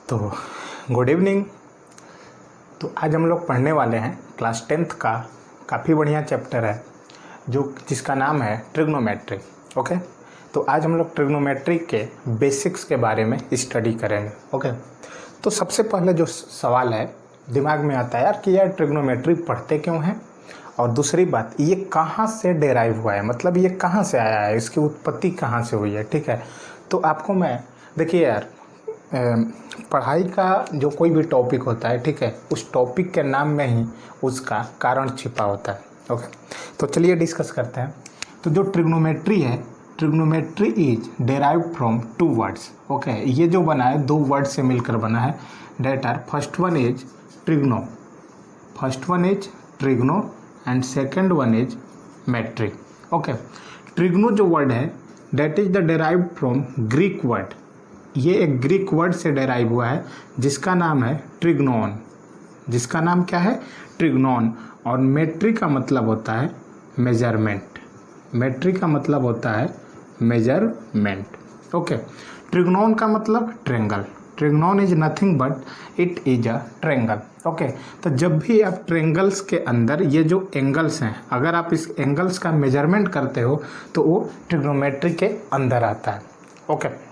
तो good evening. तो आज हम लोग पढ़ने वाले हैं क्लास 10th का काफ़ी बढ़िया चैप्टर है जिसका नाम है ट्रिग्नोमेट्री। ओके, तो आज हम लोग ट्रिग्नोमेट्री के बेसिक्स के बारे में स्टडी करेंगे। ओके, तो सबसे पहले जो सवाल है दिमाग में आता है यार कि यार ट्रिग्नोमेट्री पढ़ते क्यों हैं, और दूसरी बात ये कहाँ से डेराइव हुआ है, मतलब ये कहाँ से आया है, इसकी उत्पत्ति कहाँ से हुई है। ठीक है, तो आपको मैं देखिए यार पढ़ाई का जो कोई भी टॉपिक होता है, ठीक है, उस टॉपिक के नाम में ही उसका कारण छिपा होता है। ओके, तो चलिए डिस्कस करते हैं। तो जो ट्रिग्नोमेट्री है, trigonometry is derived from two words. Okay, ये जो बना है दो वर्ड से मिलकर बना है, that are first one is trigno and second one is metry. Okay, trigno जो वर्ड है that is the derived from Greek word, ये एक ग्रीक वर्ड से डेराइव हुआ है जिसका नाम है ट्रिग्नोन। जिसका नाम क्या है? ट्रिग्नोन। और मेट्री का मतलब होता है मेजरमेंट। मेट्री का मतलब होता है मेजरमेंट। ओके, ट्रिग्नोन का मतलब triangle. Trigonon is nothing but it is a triangle. Okay, तो जब भी आप ट्रेंगल्स के अंदर ये जो एंगल्स हैं, अगर आप इस एंगल्स का मेजरमेंट करते हो तो वो ट्रिग्नोमेट्री के अंदर आता है। ओके,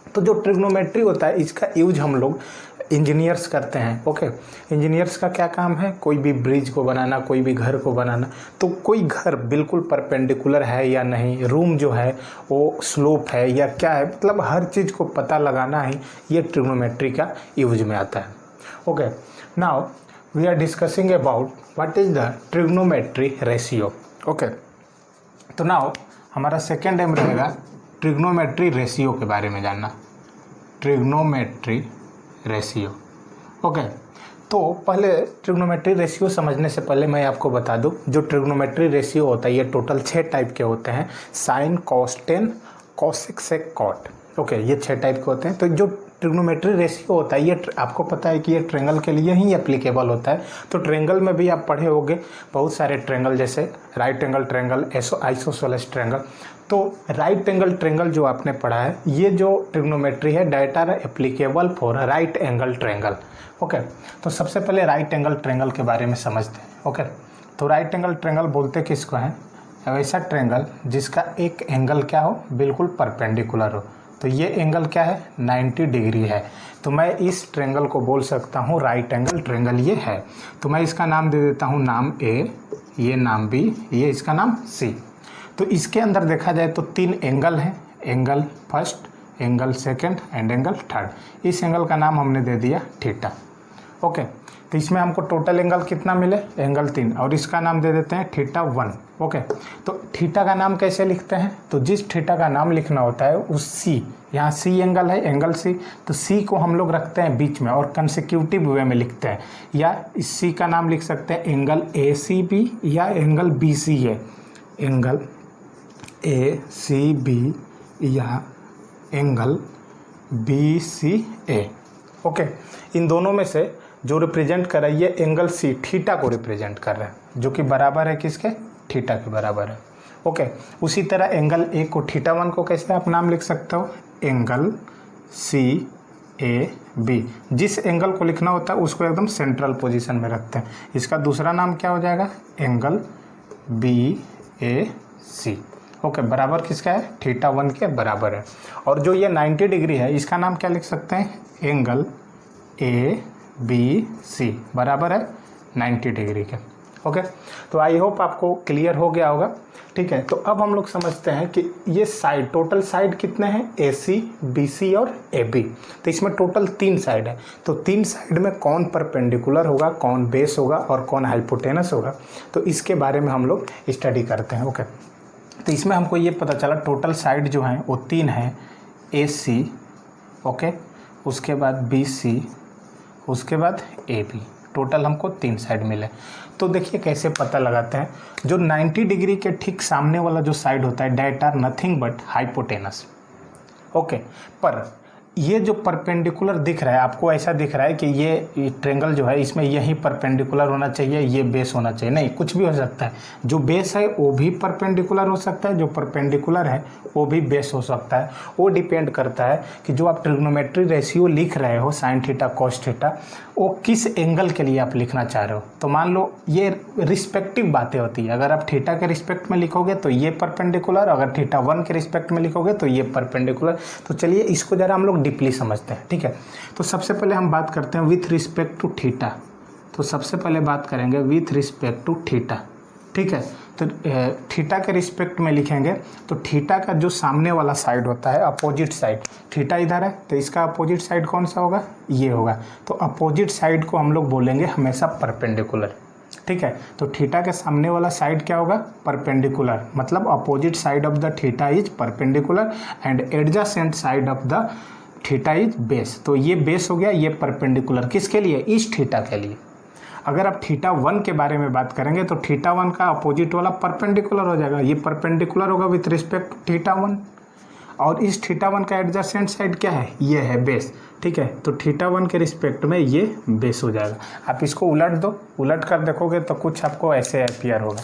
तो जो ट्रिग्नोमेट्री होता है इसका यूज हम लोग इंजीनियर्स करते हैं। ओके, इंजीनियर्स का क्या काम है? कोई भी ब्रिज को बनाना, कोई भी घर को बनाना। तो कोई घर बिल्कुल परपेंडिकुलर है या नहीं, रूम जो है वो स्लोप है या क्या है, मतलब हर चीज़ को पता लगाना ही ये ट्रिग्नोमेट्री का यूज में आता है। Okay, now we are discussing about what is the trigonometry ratio. Okay, तो नाउ हमारा सेकेंड एम रहेगा ट्रिग्नोमेट्री रेशियो के बारे में जानना। Trigonometry ratio. ओके, तो पहले ट्रिग्नोमेट्री रेशियो समझने से पहले मैं आपको बता दूं, जो ट्रिग्नोमेट्री रेशियो होता है ये टोटल 6 टाइप के होते हैं। साइन, कॉस, टेन, कॉसेक, सेक, कॉट। ओके, ये 6 टाइप के होते हैं। तो जो ट्रिग्नोमेट्री रेशियो होता है ये आपको पता है कि ये ट्रेंगल के लिए ही एप्लीकेबल होता है। तो ट्रेंगल में भी आप पढ़े होंगे बहुत सारे ट्रेंगल, जैसे right angle triangle, isosceles triangle. तो राइट एंगल ट्रेंगल जो आपने पढ़ा है, ये जो ट्रिग्नोमेट्री है that are applicable for right angle triangle. Okay, तो सबसे पहले राइट एंगल ट्रेंगल के बारे में समझते हैं। ओके, तो राइट एंगल ट्रेंगल बोलते किसको हैं? वैसा ट्रेंगल जिसका एक एंगल क्या हो, बिल्कुल परपेंडिकुलर हो। तो ये एंगल क्या है? 90 डिग्री है। तो मैं इस ट्रेंगल को बोल सकता हूँ राइट एंगल ट्रेंगल ये है। तो मैं इसका नाम दे देता हूँ नाम ए, ये नाम बी, ये इसका नाम सी। तो इसके अंदर देखा जाए तो 3 एंगल हैं, angle first, angle second and angle third. इस एंगल का नाम हमने दे दिया थीटा। ओके, तो इसमें हमको टोटल एंगल कितना मिले? एंगल 3, और इसका नाम दे देते हैं थीटा 1। ओके, तो थीटा का नाम कैसे लिखते हैं? तो जिस थीटा का नाम लिखना होता है उस सी, यहाँ सी एंगल है, एंगल सी, तो सी को हम लोग रखते हैं बीच में और कंसेक्यूटिव वे में लिखते हैं। या इस सी का नाम लिख सकते हैं एंगल ए सी बी या angle B C A, angle A C B या angle B C A. Okay, इन दोनों में से जो रिप्रेजेंट कर रहा है ये एंगल सी थीटा को रिप्रेजेंट कर रहा है, जो कि बराबर है किसके? थीटा के बराबर है। ओके, उसी तरह एंगल ए को थीटा 1 को कैसे आप नाम लिख सकते हो? Angle C A B. जिस एंगल को लिखना होता है उसको एकदम सेंट्रल पोजीशन में रखते हैं। इसका दूसरा नाम क्या हो जाएगा? एंगल बी ए सी। ओके, बराबर किसका है? थीटा 1 के बराबर है। और जो ये 90 डिग्री है इसका नाम क्या लिख सकते हैं? एंगल ए बी सी, बराबर है 90 डिग्री के। ओके, तो आई होप आपको क्लियर हो गया होगा। ठीक है, तो अब हम लोग समझते हैं कि ये साइड, टोटल साइड कितने हैं? ए सी, बी सी और ए बी। तो इसमें टोटल 3 साइड है। तो 3 साइड में कौन परपेंडिकुलर होगा, कौन बेस होगा और कौन हाइपोटेनस होगा, तो इसके बारे में हम लोग स्टडी करते हैं। ओके, तो इसमें हमको ये पता चला टोटल साइड जो हैं वो 3 हैं, ए सी, ओके, उसके बाद बी सी, उसके बाद ए बी। टोटल हमको 3 साइड मिले। तो देखिए कैसे पता लगाते हैं। जो 90 डिग्री के ठीक सामने वाला जो साइड होता है that are nothing but hypotenuse. Okay, पर ये जो परपेंडिकुलर दिख रहा है आपको, ऐसा दिख रहा है कि ये ट्रेंगल जो है इसमें यही परपेंडिकुलर होना चाहिए, ये बेस होना चाहिए, नहीं, कुछ भी हो सकता है। जो बेस है वो भी परपेंडिकुलर हो सकता है, जो परपेंडिकुलर है वो भी बेस हो सकता है। वो डिपेंड करता है कि जो आप ट्रिग्नोमेट्री रेशियो लिख रहे हो साइन थीटा कॉस थीटा, वो किस एंगल के लिए आप लिखना चाह रहे हो। तो मान लो ये रिस्पेक्टिव बातें होती है, अगर आप थीटा के रिस्पेक्ट में लिखोगे तो ये परपेंडिकुलर, अगर थीटा 1 के रिस्पेक्ट में लिखोगे तो ये परपेंडिकुलर। तो चलिए इसको जरा हम लोग डीपली समझते हैं, ठीक है। तो सबसे पहले हम बात करते हैं विथ रिस्पेक्ट टू थीटा। तो सबसे पहले बात करेंगे विथ रिस्पेक्ट टू थीटा, ठीक है। तो थीटा के रिस्पेक्ट में लिखेंगे तो थीटा का जो सामने वाला साइड होता है, अपोजिट साइड, थीटा इधर है तो इसका अपोजिट साइड कौन सा होगा, ये होगा। तो अपोजिट साइड को हम लोग बोलेंगे हमेशा परपेंडिकुलर, ठीक है। तो थीटा के सामने वाला साइड क्या होगा, परपेंडिकुलर, मतलब opposite side of the theta is perpendicular and adjacent side of the theta is base. तो ये बेस हो गया, ये परपेंडिकुलर किसके लिए, इस थीटा के लिए। अगर आप थीटा 1 के बारे में बात करेंगे तो थीटा 1 का अपोजिट वाला परपेंडिकुलर हो जाएगा, ये परपेंडिकुलर होगा विथ रिस्पेक्ट टू थीटा 1, और इस थीटा 1 का एडजेसेंट साइड क्या है, ये है बेस, ठीक है। तो थीटा 1 के रिस्पेक्ट में ये बेस हो जाएगा। आप इसको उलट दो, उलट कर देखोगे तो कुछ आपको ऐसे अपीयर होगा,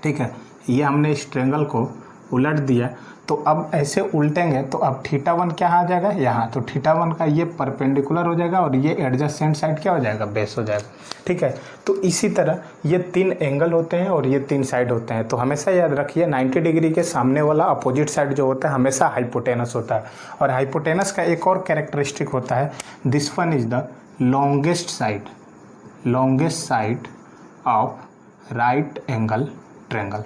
ठीक है। ये हमने इस ट्रेंगल को उलट दिया, तो अब ऐसे उल्टेंगे तो अब थीटा 1 क्या आ जाएगा, यहाँ। तो थीटा 1 का ये परपेंडिकुलर हो जाएगा और ये एडजेसेंट साइड क्या हो जाएगा, बेस हो जाएगा, ठीक है। तो इसी तरह ये 3 एंगल होते हैं और ये 3 साइड होते हैं। तो हमेशा याद रखिए 90 डिग्री के सामने वाला अपोजिट साइड जो होता है हमेशा हाइपोटेनस होता है। और हाइपोटेनस का एक और कैरेक्टरिस्टिक होता है, this one is the longest side of right angle triangle,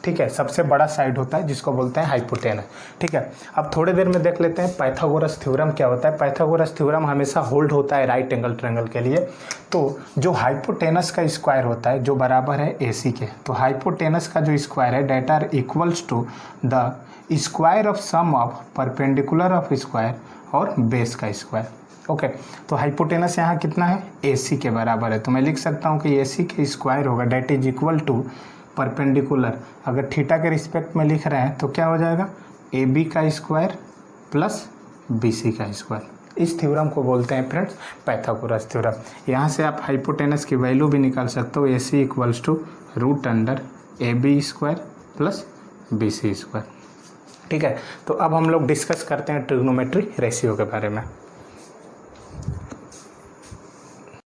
ठीक है। सबसे बड़ा साइड होता है जिसको बोलते हैं हाइपोटेनस, ठीक है। अब थोड़ी देर में देख लेते हैं पाइथागोरस थ्योरम क्या होता है। पाइथागोरस थ्योरम हमेशा होल्ड होता है राइट एंगल ट्रायंगल के लिए। तो जो हाइपोटेनस का स्क्वायर होता है जो बराबर है AC के, तो हाइपोटेनस का जो स्क्वायर है that are equals to the square of sum of perpendicular of square और बेस का स्क्वायर, ओके। तो हाइपोटेनस यहाँ कितना है, AC के बराबर है। तो मैं लिख सकता हूँ कि AC के स्क्वायर होगा that is equal to perpendicular, अगर थीटा के रिस्पेक्ट में लिख रहे हैं तो क्या हो जाएगा, AB का स्क्वायर प्लस BC का स्क्वायर। इस थ्योरम को बोलते हैं फ्रेंड्स पाइथागोरस थ्योरम। यहाँ से आप हाइपोटेनस की वैल्यू भी निकाल सकते हो, AC equals to √AB square plus BC square, ठीक है। तो अब हम लोग डिस्कस करते हैं ट्रिग्नोमेट्री रेशियो के बारे में।